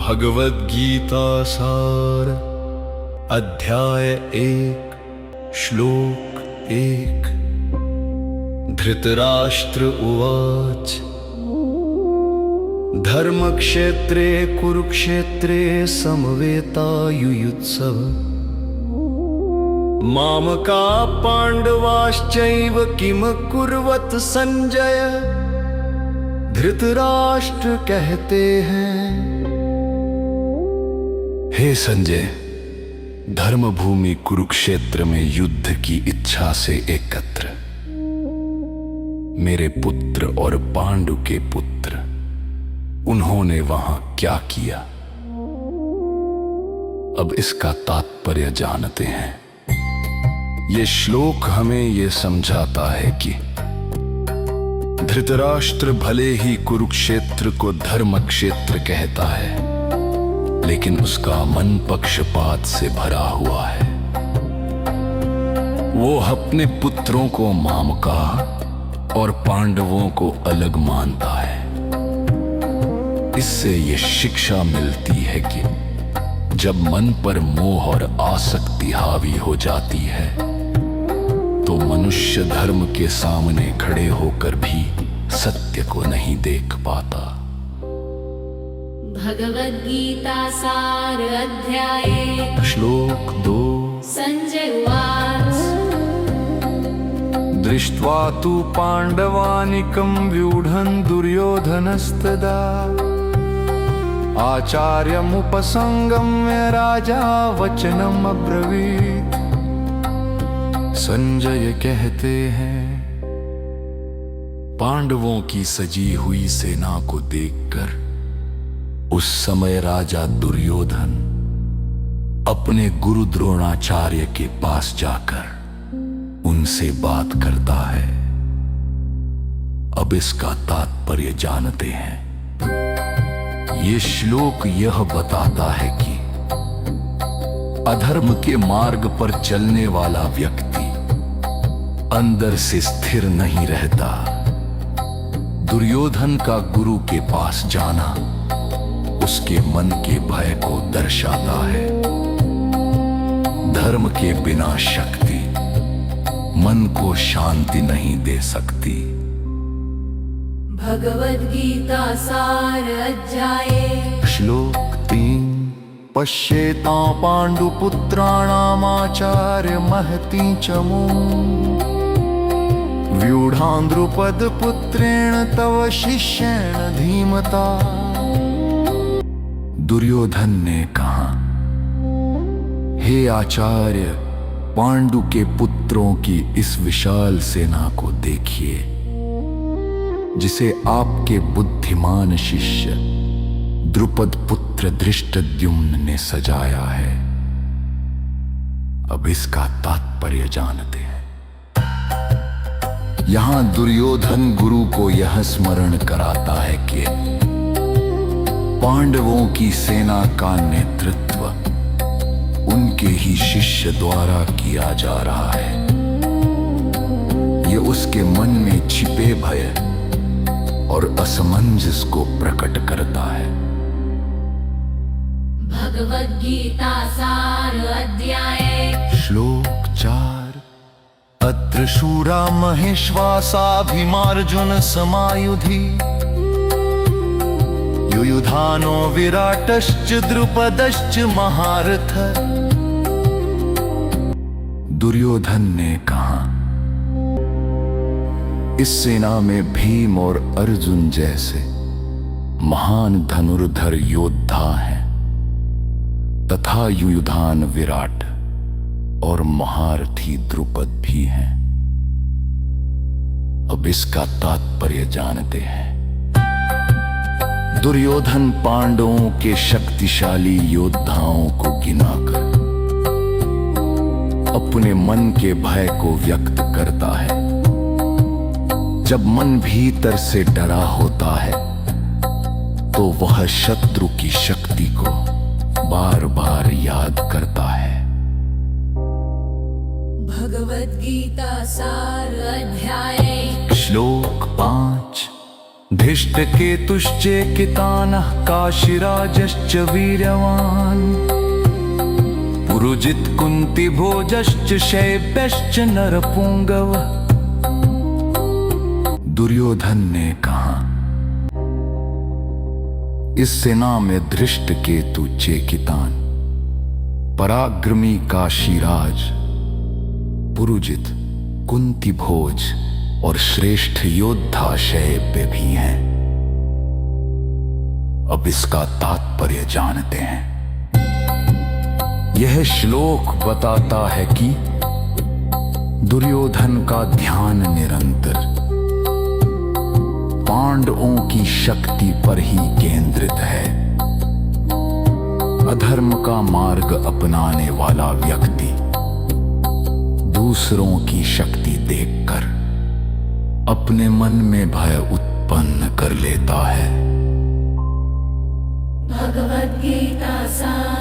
भगवद गीता सार अध्याय 1 श्लोक 1। धृतराष्ट्र उवाच धर्मक्षेत्रे कुरुक्षेत्रे समवेतायुयुत्सव मामका पांडवाश्चैव किम कुर्वत संजय। धृतराष्ट्र कहते हैं, हे संजय, धर्मभूमि कुरुक्षेत्र में युद्ध की इच्छा से एकत्र मेरे पुत्र और पांडु के पुत्र, उन्होंने वहां क्या किया, अब इसका तात्पर्य जानते हैं। ये श्लोक हमें ये समझाता है कि धृतराष्ट्र भले ही कुरुक्षेत्र को धर्म क्षेत्र कहता है, लेकिन उसका मन पक्षपात से भरा हुआ है। वो अपने पुत्रों को मामका और पांडवों को अलग मानता है। इससे ये शिक्षा मिलती है कि जब मन पर मोह और आसक्ति हावी हो जाती है तो मनुष्य धर्म के सामने खड़े होकर भी सत्य को नहीं देख पाता। भगवद गीता सार अध्याय श्लोक 2। संजय उवाच दृष्ट्वा तु पांडवानिकं व्यूढं दुर्योधनस्तदा आचार्यमुपसंगम्य राजा वचनम अब्रवीत्। संजय कहते हैं, पांडवों की सजी हुई सेना को देखकर उस समय राजा दुर्योधन अपने गुरु द्रोणाचार्य के पास जाकर उनसे बात करता है। अब इसका तात्पर्य जानते हैं। ये श्लोक यह बताता है कि अधर्म के मार्ग पर चलने वाला व्यक्ति अंदर से स्थिर नहीं रहता। दुर्योधन का गुरु के पास जाना उसके मन के भय को दर्शाता है। धर्म के बिना शक्ति मन को शांति नहीं दे सकती। भगवद गीता सार अध्याय श्लोक 3। पश्येता पांडुपुत्राणामाचार्य महती चमू व्यूढ़ां द्रुपद पुत्रेण तव शिष्येण धीमता। दुर्योधन ने कहा, हे आचार्य, पांडु के पुत्रों की इस विशाल सेना को देखिए, जिसे आपके बुद्धिमान शिष्य द्रुपद पुत्र धृष्टद्युम्न ने सजाया है। अब इसका तात्पर्य जानते हैं। यहां दुर्योधन गुरु को यह स्मरण कराता है कि पांडवों की सेना का नेतृत्व उनके ही शिष्य द्वारा किया जा रहा है। यह उसके मन में छिपे भय और असमंजस को प्रकट करता है। भगवद गीता सार अध्याय श्लोक 4। अत्र शूरा महेश्वासाभिमार्जुन समायुधि युयुधानो विराटश्च द्रुपदश्च महारथ। दुर्योधन ने कहा, इस सेना में भीम और अर्जुन जैसे महान धनुर्धर योद्धा हैं तथा युयुधान विराट और महारथी द्रुपद भी हैं। अब इसका तात्पर्य जानते हैं। दुर्योधन पांडवों के शक्तिशाली योद्धाओं को गिनाकर अपने मन के भय को व्यक्त करता है। जब मन भीतर से डरा होता है तो वह शत्रु की शक्ति को बार बार याद करता है। भगवद गीता सार अध्याय श्लोक 5। धृष्टकेतुश्चेकितानः काशीराजश्च वीर्यवान् पुरुजित् कुन्तिभोजश्च शैब्यश्च नरपुंगव। दुर्योधन ने कहा, इस सेना में धृष्टकेतु चेकितान, पराक्रमी काशीराज, पुरुजित, कुंतीभोज और श्रेष्ठ योद्धा शैब्य भी हैं। अब इसका तात्पर्य जानते हैं। यह श्लोक बताता है कि दुर्योधन का ध्यान निरंतर पांडवों की शक्ति पर ही केंद्रित है। अधर्म का मार्ग अपनाने वाला व्यक्ति दूसरों की शक्ति देखकर अपने मन में भय उत्पन्न कर लेता है। भगवद गीता सा